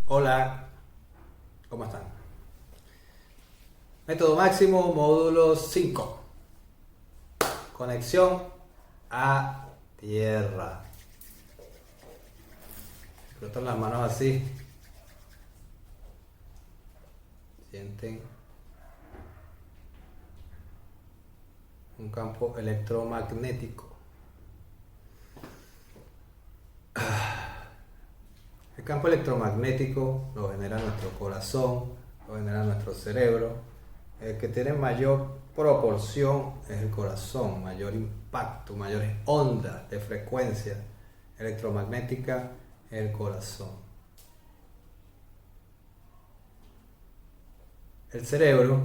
Hola, ¿cómo están? Método máximo, módulo 5. Conexión a tierra. Frotan las manos así. Sienten un campo electromagnético. El campo electromagnético lo genera nuestro corazón, lo genera nuestro cerebro. El que tiene mayor proporción es el corazón, mayor impacto, mayores ondas de frecuencia electromagnética es el corazón. El cerebro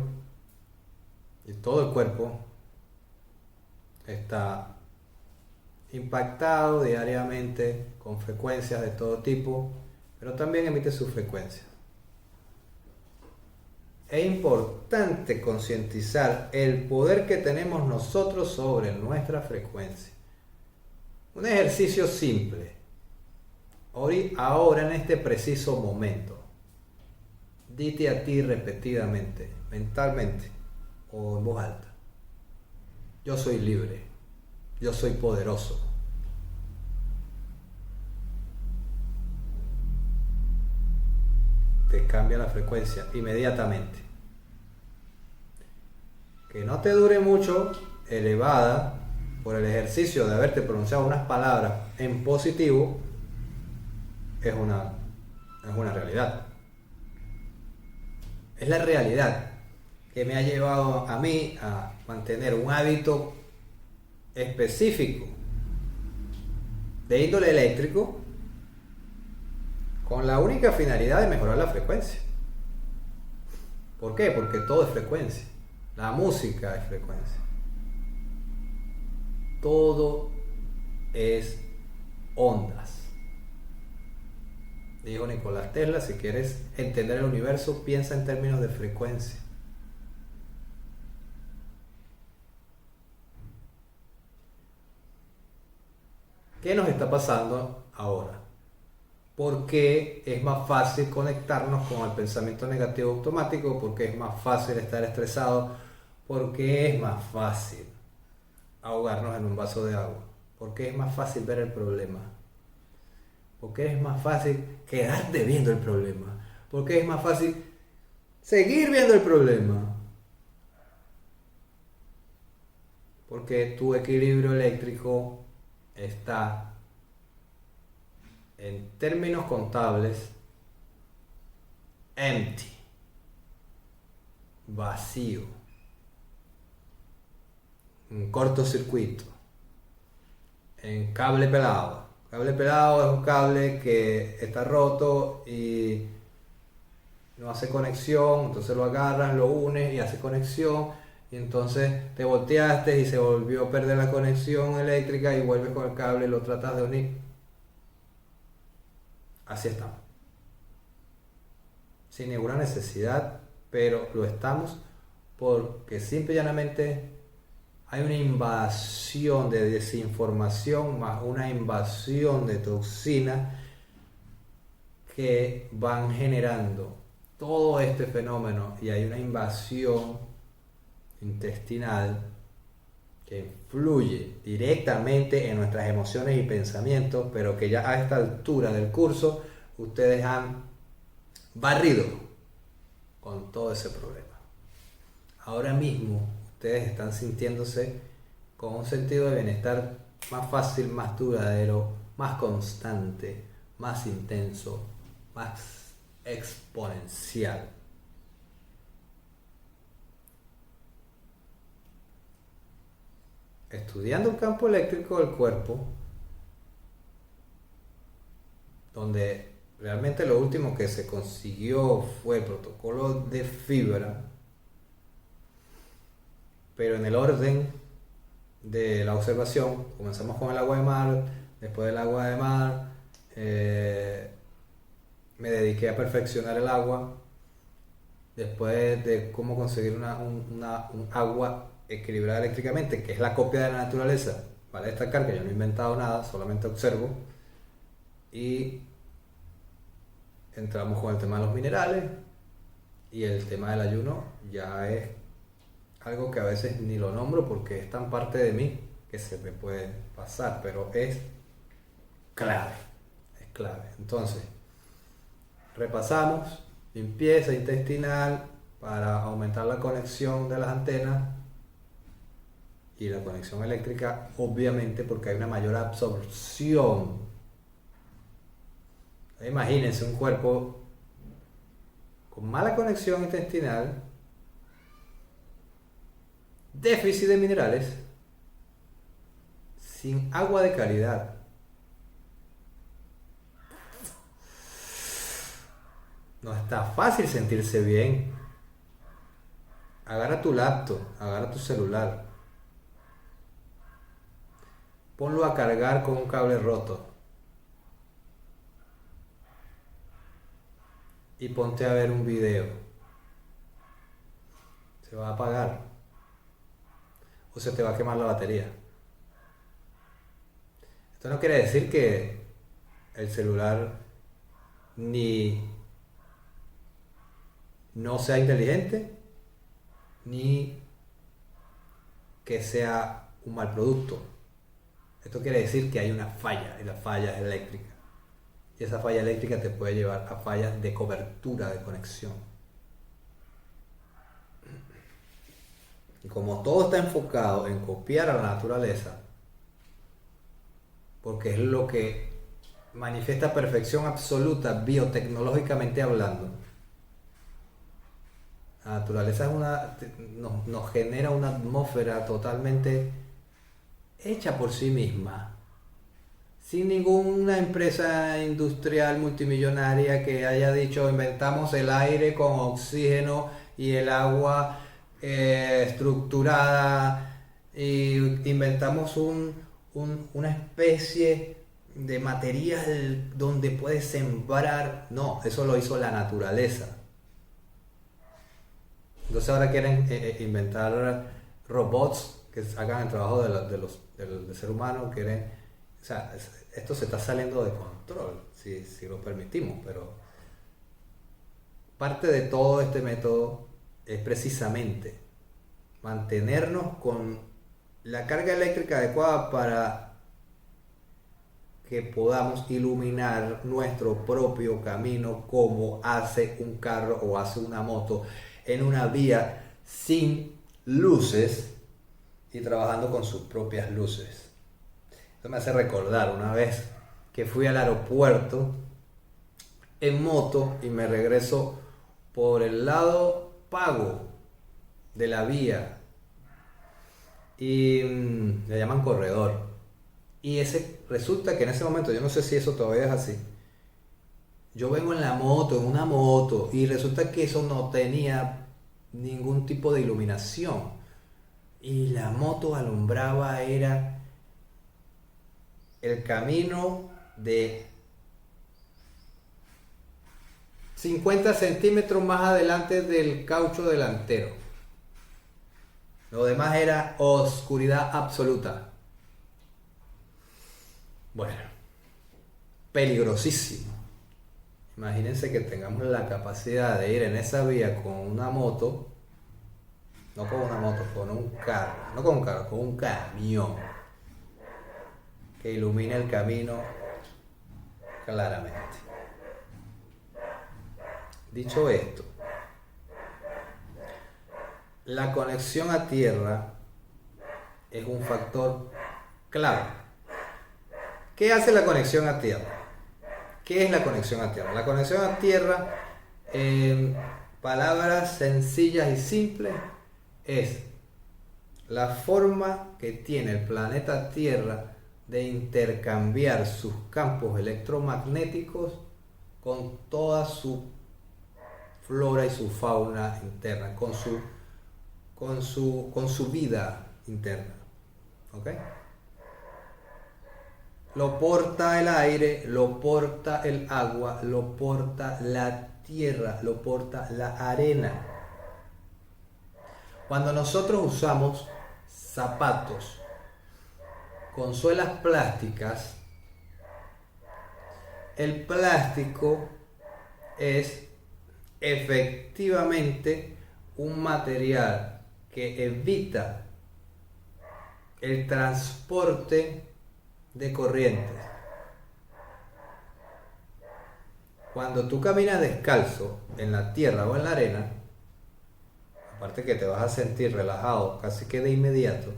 y todo el cuerpo está impactado diariamente con frecuencias de todo tipo, pero también emite sus frecuencias. Es importante concientizar el poder que tenemos nosotros sobre nuestra frecuencia. Un ejercicio simple. Ahora en este preciso momento, dite a ti repetidamente, mentalmente o en voz alta: yo soy libre, yo soy poderoso. Te cambia la frecuencia inmediatamente. Que no te dure mucho, elevada, por el ejercicio de haberte pronunciado unas palabras en positivo, es una realidad. Es la realidad que me ha llevado a mí a mantener un hábito específico de índole eléctrico con la única finalidad de mejorar la frecuencia. ¿Por qué? Porque todo es frecuencia. La música es frecuencia. Todo es ondas. Dijo Nicolás Tesla: si quieres entender el universo, piensa en términos de frecuencia. ¿Qué nos está pasando ahora? ¿Por qué es más fácil conectarnos con el pensamiento negativo automático? ¿Por qué es más fácil estar estresado? ¿Por qué es más fácil ahogarnos en un vaso de agua? ¿Por qué es más fácil ver el problema? ¿Por qué es más fácil quedarte viendo el problema? ¿Por qué es más fácil seguir viendo el problema? Porque tu equilibrio eléctrico está, en términos contables, empty, vacío, un cortocircuito, en cable pelado. Cable pelado es un cable que está roto y no hace conexión, entonces lo agarras, lo unes y hace conexión, y entonces te volteaste y se volvió a perder la conexión eléctrica y vuelves con el cable y lo tratas de unir. Así estamos. Sin ninguna necesidad, pero lo estamos porque simple y llanamente hay una invasión de desinformación más una invasión de toxinas que van generando todo este fenómeno, y hay una invasión intestinal que influye directamente en nuestras emociones y pensamientos, pero que ya a esta altura del curso ustedes han barrido con todo ese problema. Ahora mismo ustedes están sintiéndose con un sentido de bienestar más fácil, más duradero, más constante, más intenso, más exponencial. Estudiando el campo eléctrico del cuerpo, donde realmente lo último que se consiguió fue el protocolo de fibra, pero en el orden de la observación, comenzamos con el agua de mar. Después del agua de mar me dediqué a perfeccionar el agua. Después de cómo conseguir un agua equilibrada eléctricamente, que es la copia de la naturaleza. Vale destacar que yo no he inventado nada, solamente observo. Y entramos con el tema de los minerales y el tema del ayuno ya es algo que a veces ni lo nombro porque es tan parte de mí que se me puede pasar, pero es clave, es clave. Entonces, repasamos limpieza intestinal para aumentar la conexión de las antenas y la conexión eléctrica, obviamente porque hay una mayor absorción. Imagínense un cuerpo con mala conexión intestinal, déficit de minerales, sin agua de calidad. No está fácil sentirse bien. Agarra tu laptop, agarra tu celular, ponlo a cargar con un cable roto y ponte a ver un video. Se va a apagar o se te va a quemar la batería. Esto no quiere decir que el celular ni no sea inteligente ni que sea un mal producto. Esto quiere decir que hay una falla y la falla es eléctrica. Y esa falla eléctrica te puede llevar a fallas de cobertura de conexión. Y como todo está enfocado en copiar a la naturaleza, porque es lo que manifiesta perfección absoluta biotecnológicamente hablando, la naturaleza nos genera una atmósfera totalmente hecha por sí misma, sin ninguna empresa industrial multimillonaria que haya dicho inventamos el aire con oxígeno y el agua estructurada y inventamos una especie de material donde puedes sembrar. No, eso lo hizo la naturaleza. Entonces ahora quieren inventar robots que hagan el trabajo del ser humano. Quieren, o sea, esto se está saliendo de control, si lo permitimos, pero parte de todo este método es precisamente mantenernos con la carga eléctrica adecuada para que podamos iluminar nuestro propio camino como hace un carro o hace una moto en una vía sin luces y trabajando con sus propias luces. Esto me hace recordar una vez que fui al aeropuerto en moto y me regreso por el lado pago de la vía y le llaman corredor. Y resulta que en ese momento, yo no sé si eso todavía es así, yo vengo en la moto, en una moto, y resulta que eso no tenía ningún tipo de iluminación. Y la moto alumbraba, era el camino de 50 centímetros más adelante del caucho delantero. Lo demás era oscuridad absoluta. Bueno, peligrosísimo. Imagínense que tengamos la capacidad de ir en esa vía con una moto, no con una moto, con un carro, no con un carro, con un camión que ilumine el camino claramente. Dicho esto, la conexión a tierra es un factor clave. ¿Qué hace la conexión a tierra? ¿Qué es la conexión a tierra? La conexión a tierra, en palabras sencillas y simples, es la forma que tiene el planeta Tierra de intercambiar sus campos electromagnéticos con toda su flora y su fauna interna, con su vida interna. ¿Ok? Lo porta el aire, lo porta el agua, lo porta la tierra, lo porta la arena. Cuando nosotros usamos zapatos con suelas plásticas, el plástico es efectivamente un material que evita el transporte de corrientes. Cuando tú caminas descalzo en la tierra o en la arena, aparte que te vas a sentir relajado casi que de inmediato,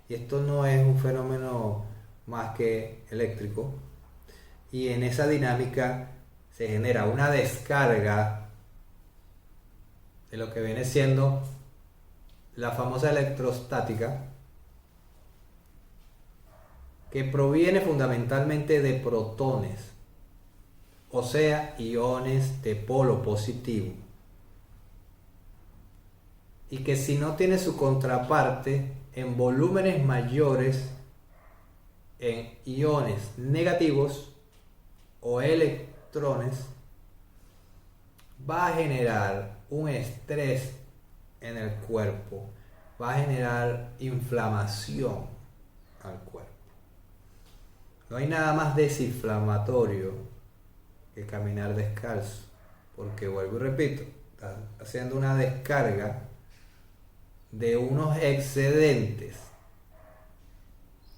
y esto no es un fenómeno más que eléctrico, y en esa dinámica se genera una descarga de lo que viene siendo la famosa electrostática, que proviene fundamentalmente de protones, o sea, iones de polo positivo, y que si no tiene su contraparte en volúmenes mayores en iones negativos o electrones, va a generar un estrés en el cuerpo, va a generar inflamación al cuerpo. No hay nada más desinflamatorio que caminar descalzo, porque vuelvo y repito, estás haciendo una descarga de unos excedentes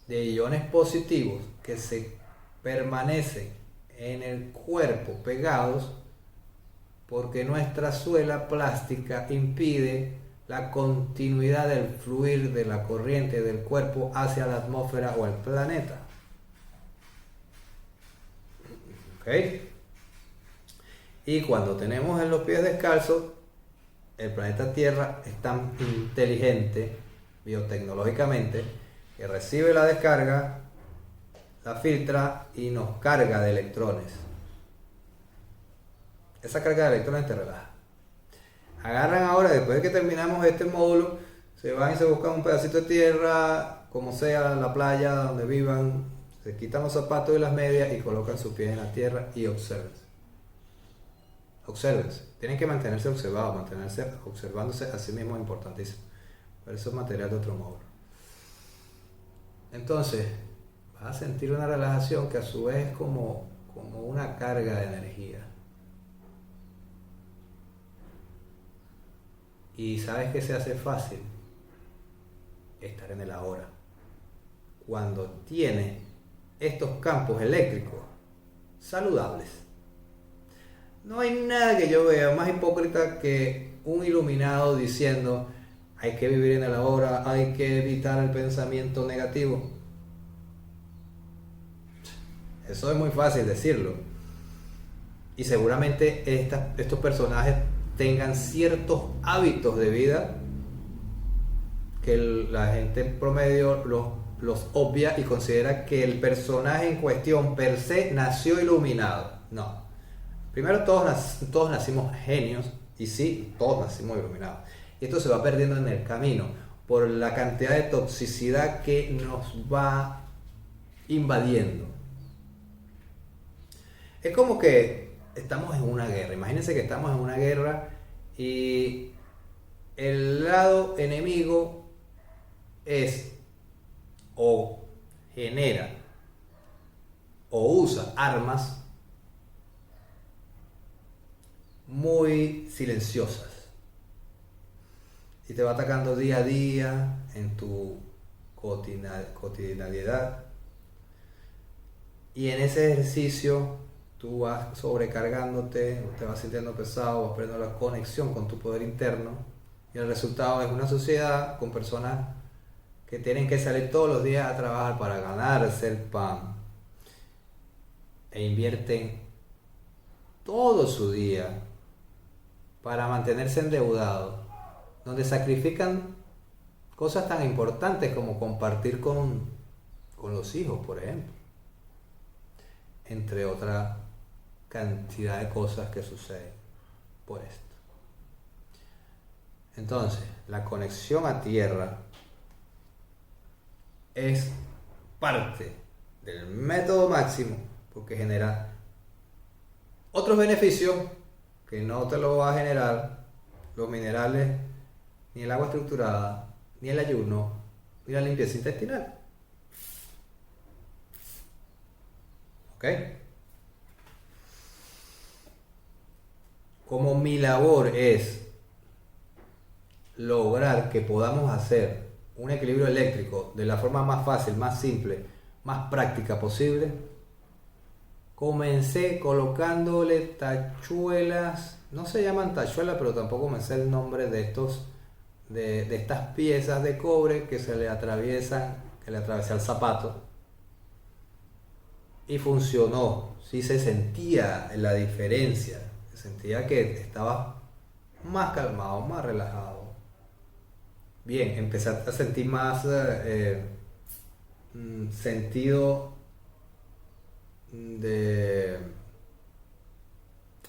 de iones positivos que se permanecen en el cuerpo pegados porque nuestra suela plástica impide la continuidad del fluir de la corriente del cuerpo hacia la atmósfera o el planeta. ¿Ok? Y cuando tenemos en los pies descalzos, el planeta Tierra es tan inteligente biotecnológicamente que recibe la descarga, la filtra y nos carga de electrones. Esa carga de electrones te relaja. Agarran ahora, después de que terminamos este módulo, se van y se buscan un pedacito de tierra, como sea, la playa donde vivan, se quitan los zapatos y las medias y colocan sus pies en la tierra y observen. Obsérvense, tienen que mantenerse observados, mantenerse observándose a sí mismos es importantísimo. Pero eso es material de otro módulo. Entonces, vas a sentir una relajación que a su vez es como una carga de energía. Y ¿sabes qué se hace fácil? Estar en el ahora. Cuando tienes estos campos eléctricos saludables. No hay nada que yo vea más hipócrita que un iluminado diciendo hay que vivir en el ahora, hay que evitar el pensamiento negativo. Eso es muy fácil decirlo. Y seguramente estos personajes tengan ciertos hábitos de vida que la gente en promedio los obvia y considera que el personaje en cuestión per se nació iluminado. No. Primero todos nacimos genios y sí, todos nacimos iluminados. Y esto se va perdiendo en el camino por la cantidad de toxicidad que nos va invadiendo. Es como que estamos en una guerra. Imagínense que estamos en una guerra y el lado enemigo es o genera o usa armas muy silenciosas y te va atacando día a día en tu cotidianidad, y en ese ejercicio tú vas sobrecargándote, te vas sintiendo pesado, vas perdiendo la conexión con tu poder interno, y el resultado es una sociedad con personas que tienen que salir todos los días a trabajar para ganarse el pan e invierten todo su día para mantenerse endeudados, donde sacrifican cosas tan importantes como compartir con los hijos, por ejemplo, entre otra cantidad de cosas que suceden por esto. Entonces, la conexión a tierra es parte del método máximo porque genera otros beneficios que no te lo va a generar los minerales, ni el agua estructurada, ni el ayuno, ni la limpieza intestinal. ¿Ok? como mi labor es lograr que podamos hacer un equilibrio eléctrico de la forma más fácil, más simple, más práctica posible, comencé colocándole tachuelas, no se llaman tachuelas, pero tampoco me sé el nombre de de estas piezas de cobre que se le atraviesan, que le atraviesa el zapato. Y funcionó, sí se sentía la diferencia, se sentía que estaba más calmado, más relajado. Bien, empecé a sentir más sentido de,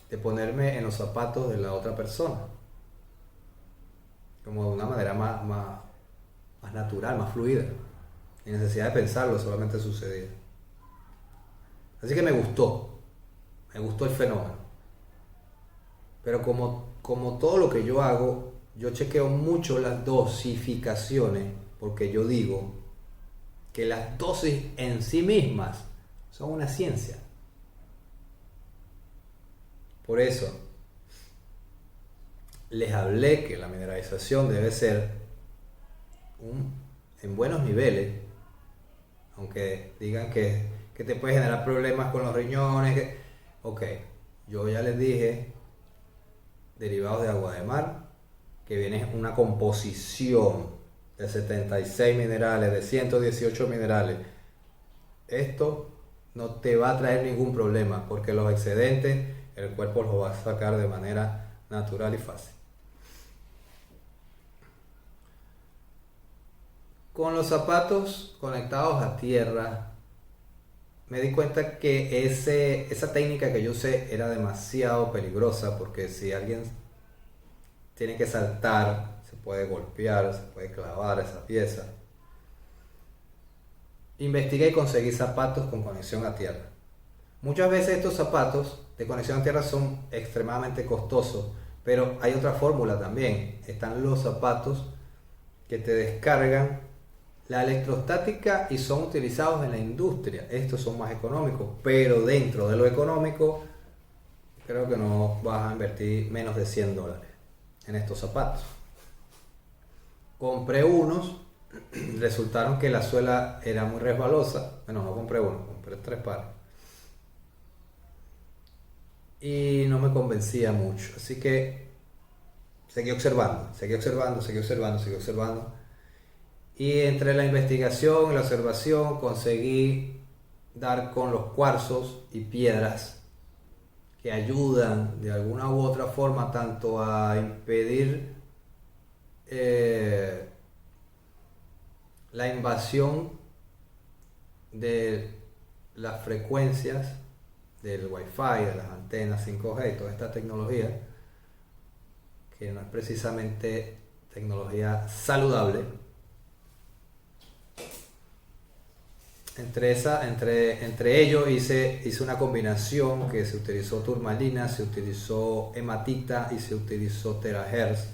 de ponerme en los zapatos de la otra persona, como de una manera más natural, más fluida, sin necesidad de pensarlo, solamente sucedía. Así que me gustó el fenómeno. Pero como todo lo que yo hago, yo chequeo mucho las dosificaciones, porque yo digo que las dosis en sí mismas son una ciencia. Por eso les hablé que la mineralización debe ser en buenos niveles, aunque digan que te puede generar problemas con los riñones. Ok, yo ya les dije, derivados de agua de mar, que viene una composición de 76 minerales, de 118 minerales. Esto no te va a traer ningún problema, porque los excedentes el cuerpo los va a sacar de manera natural y fácil. Con los zapatos conectados a tierra, me di cuenta que esa técnica que yo usé era demasiado peligrosa, porque si alguien tiene que saltar, se puede golpear, se puede clavar esa pieza. Investigué y conseguí zapatos con conexión a tierra. Muchas veces estos zapatos de conexión a tierra son extremadamente costosos, pero hay otra fórmula también. Están los zapatos que te descargan la electrostática y son utilizados en la industria. Estos son más económicos, pero dentro de lo económico creo que no vas a invertir menos de $100 en estos zapatos. Compré unos, resultaron que la suela era muy resbalosa. Bueno, no compré uno, compré 3 pares. Y no me convencía mucho, así que seguí observando. Y entre la investigación y la observación conseguí dar con los cuarzos y piedras que ayudan de alguna u otra forma tanto a impedir la invasión de las frecuencias del Wi-Fi, de las antenas 5G y toda esta tecnología, que no es precisamente tecnología saludable. Entre ellos hice una combinación que se utilizó turmalina, se utilizó hematita y se utilizó terahertz.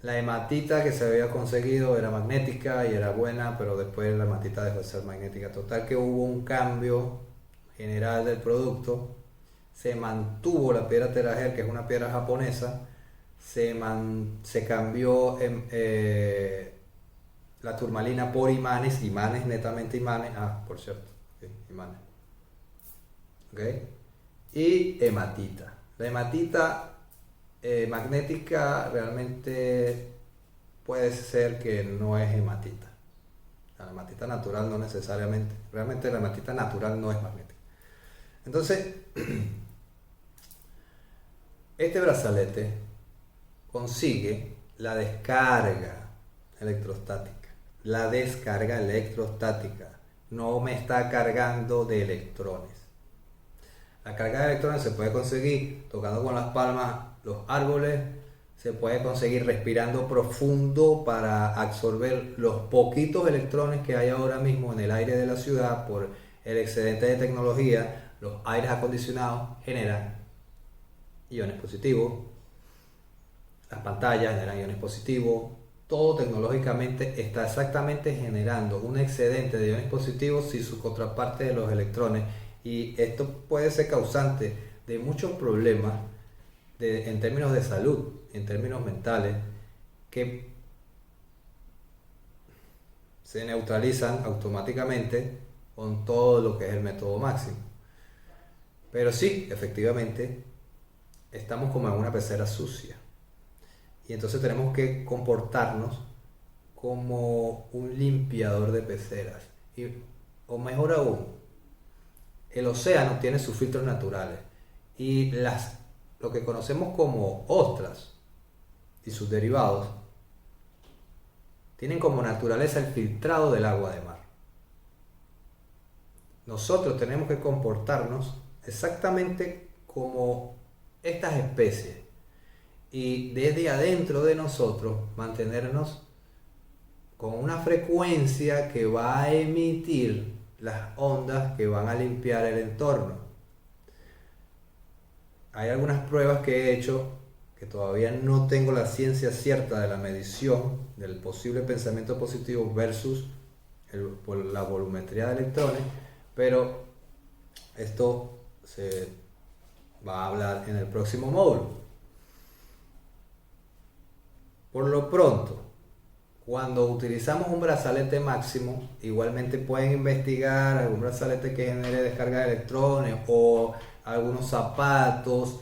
La hematita que se había conseguido era magnética y era buena, pero después la hematita dejó de ser magnética. Total que hubo un cambio general del producto. Se mantuvo la piedra terahertz, que es una piedra japonesa. Se cambió la turmalina por imanes, netamente imanes. Por cierto, imanes. ¿Okay? Y hematita. La hematita magnética realmente puede ser que no es hematita. La hematita natural no necesariamente. Realmente la hematita natural no es magnética. Entonces, este brazalete consigue la descarga electrostática. No me está cargando de electrones. La carga de electrones se puede conseguir tocando con las palmas los árboles, se puede conseguir respirando profundo para absorber los poquitos electrones que hay ahora mismo en el aire de la ciudad por el excedente de tecnología. Los aires acondicionados generan iones positivos, las pantallas generan iones positivos. Todo tecnológicamente está exactamente generando un excedente de iones positivos sin su contraparte de los electrones, y esto puede ser causante de muchos problemas en términos de salud, en términos mentales, que se neutralizan automáticamente con todo lo que es el método máximo. Pero sí, efectivamente, estamos como en una pecera sucia. Y entonces tenemos que comportarnos como un limpiador de peceras. O mejor aún, el océano tiene sus filtros naturales. Y lo que conocemos como ostras y sus derivados tienen como naturaleza el filtrado del agua de mar. Nosotros tenemos que comportarnos exactamente como estas especies y desde adentro de nosotros mantenernos con una frecuencia que va a emitir las ondas que van a limpiar el entorno. Hay algunas pruebas que he hecho que todavía no tengo la ciencia cierta de la medición del posible pensamiento positivo versus la volumetría de electrones, pero esto se va a hablar en el próximo módulo. Por lo pronto, cuando utilizamos un brazalete máximo, igualmente pueden investigar algún brazalete que genere descarga de electrones o algunos zapatos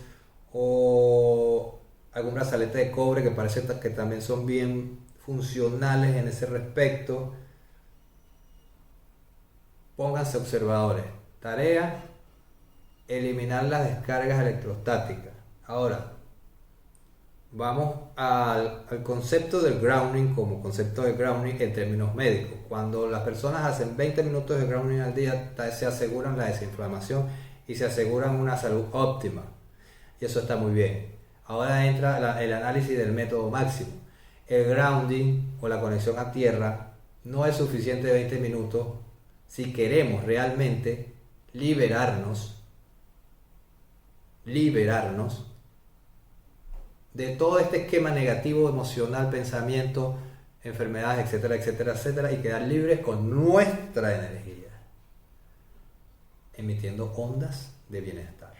o algún brazalete de cobre que parece que también son bien funcionales en ese respecto. Pónganse observadores. Tarea: eliminar las descargas electrostáticas. Ahora, vamos al concepto del grounding como concepto de grounding en términos médicos. Cuando las personas hacen 20 minutos de grounding al día, se aseguran la desinflamación y se aseguran una salud óptima. Y eso está muy bien. Ahora entra el análisis del método máximo. El grounding o la conexión a tierra no es suficiente 20 minutos si queremos realmente liberarnos de todo este esquema negativo, emocional, pensamiento, enfermedades, etcétera, etcétera, etcétera, y quedar libres con nuestra energía, emitiendo ondas de bienestar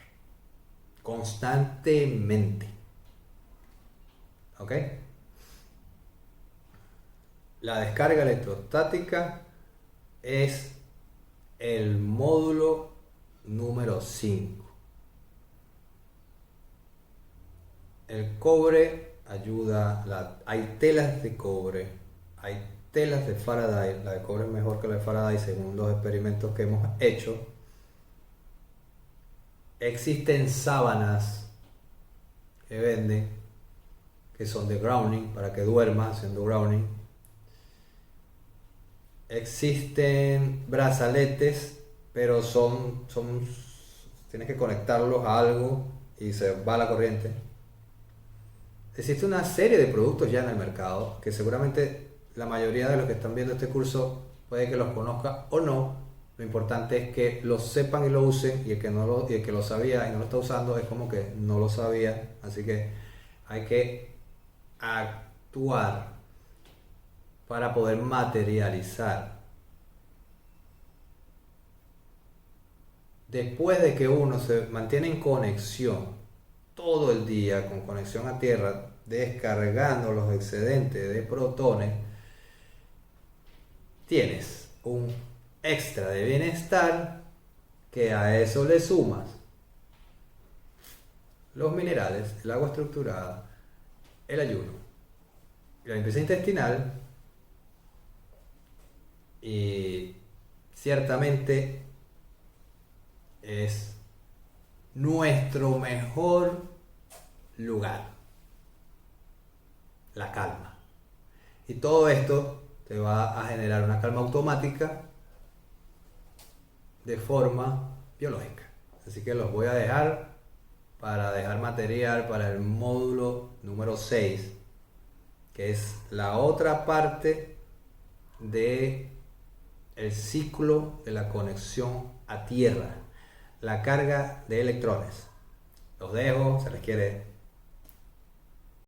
constantemente. ¿Ok? La descarga electrostática es el módulo número 5. El cobre ayuda, hay telas de cobre, hay telas de Faraday, la de cobre es mejor que la de Faraday según los experimentos que hemos hecho. Existen sábanas que venden, que son de grounding, para que duermas haciendo grounding. Existen brazaletes, pero tienes que conectarlos a algo y se va la corriente. Existe una serie de productos ya en el mercado que seguramente la mayoría de los que están viendo este curso puede que los conozca o no. Lo importante es que lo sepan y lo usen, y el que lo sabía y no lo está usando es como que no lo sabía. Así que hay que actuar para poder materializar. Después de que uno se mantiene en conexión todo el día, con conexión a tierra, descargando los excedentes de protones, tienes un extra de bienestar que a eso le sumas los minerales, el agua estructurada, el ayuno, la limpieza intestinal, y ciertamente es nuestro mejor lugar, la calma. Y todo esto te va a generar una calma automática de forma biológica. Así que los voy a dejar para dejar material para el módulo número 6, que es la otra parte de el ciclo de la conexión a tierra, la carga de electrones. Los dejo, se les quiere.